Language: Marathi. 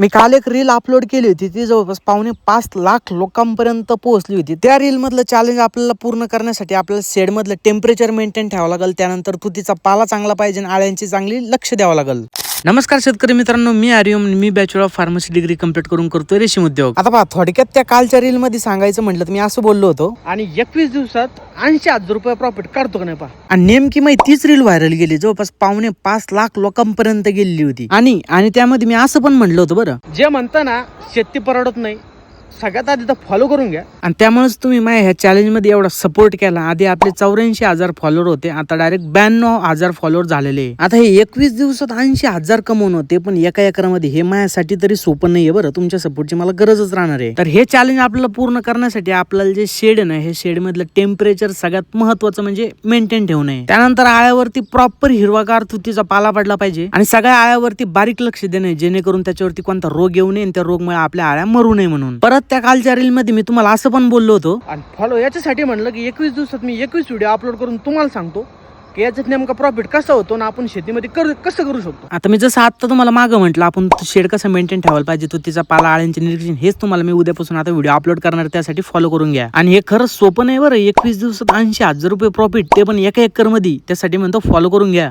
मी काल एक रील अपलोड केली होती, ती जवळपास 5.5 लाख लोकांपर्यंत पोहोचली होती. त्या रील मधलं चॅलेंज आपल्याला पूर्ण करण्यासाठी आपल्याला शेड मधलं टेम्परेचर मेंटेन ठेवावं लागेल. त्यानंतर तुतीचा पाला चांगला पाहिजे आणि आळ्यांची चांगली लक्ष द्यावं लागेल. नमस्कार शेतकरी मित्रांनो, मी आर्यम. मी bachelor of pharmacy degree complete करून करतोय रेशीम उद्योग. आता पहा, थोडक्यात त्या कालच्या रील मध्ये सांगायचं म्हटलं तर मी असं बोललो होतो आणि 21 दिवसात 80,000 रुपये प्रॉफिट काढतो का नाही पहा. आणि नेमकी माहिती तीच रील व्हायरल गेली, जवळपास 5.5 लाख लोकांपर्यंत गेलेली होती. आणि त्यामध्ये मी असं पण म्हणलं होतं बरं, जे म्हणता ना शेती परवडत नाही, सगळ्यात आधी तर फॉलो करून घ्या. आणि त्यामुळेच तुम्ही माझ्या ह्या चॅलेंज मध्ये एवढा सपोर्ट केला. आधी आपले 84,000 फॉलोअर होते, आता डायरेक्ट 92,000 फॉलोअर झालेले. आता हे 21 दिवसात 80,000 कमवणं होते, पण एका एकरामध्ये हे माझ्यासाठी तरी सोपं नाहीये बरं. तुमच्या सपोर्टची मला गरजच राहणार आहे. तर हे चॅलेंज आपल्याला पूर्ण करण्यासाठी आपल्याला जे शेड आहे ना, हे शेड मधलं टेम्परेचर सगळ्यात महत्वाचं म्हणजे मेंटेन ठेवणं. त्यानंतर आळ्यावरती प्रॉपर हिरवागार तुतीचा पाला पडला पाहिजे आणि सगळ्या आळ्यावरती बारीक लक्ष देणे, जेणेकरून त्याच्यावरती कोणता रोग येऊ नये आणि त्या रोगमुळे आपल्या आळ्या मरू नये म्हणून. परत त्या कालच्या रील मध्ये मी तुम्हाला असं पण बोललो होतो, आणि फॉलो याच्यासाठी म्हणलं की 21 दिवसात मी 21 व्हिडिओ अपलोड करून तुम्हाला सांगतो की याच्यात नेमका प्रॉफिट कसा होतो ना आपण शेतीमध्ये कसं करू शकतो. आता मी जसं आता तुम्हाला मागं म्हटलं, आपण शेड कसं मेंटेन ठेवायला पाहिजे, तुतीचा पाला, आळ्यांचे निरीक्षण, हेच तुम्हाला मी उद्यापासून आता व्हिडिओ अपलोड करणार. त्यासाठी फॉलो करून घ्या. आणि हे खरंच सोपं नाही बरं. 21 दिवसात 80,000 रुपये प्रॉफिट, ते पण एका एकर मध्ये. त्यासाठी म्हणतो फॉलो करून घ्या.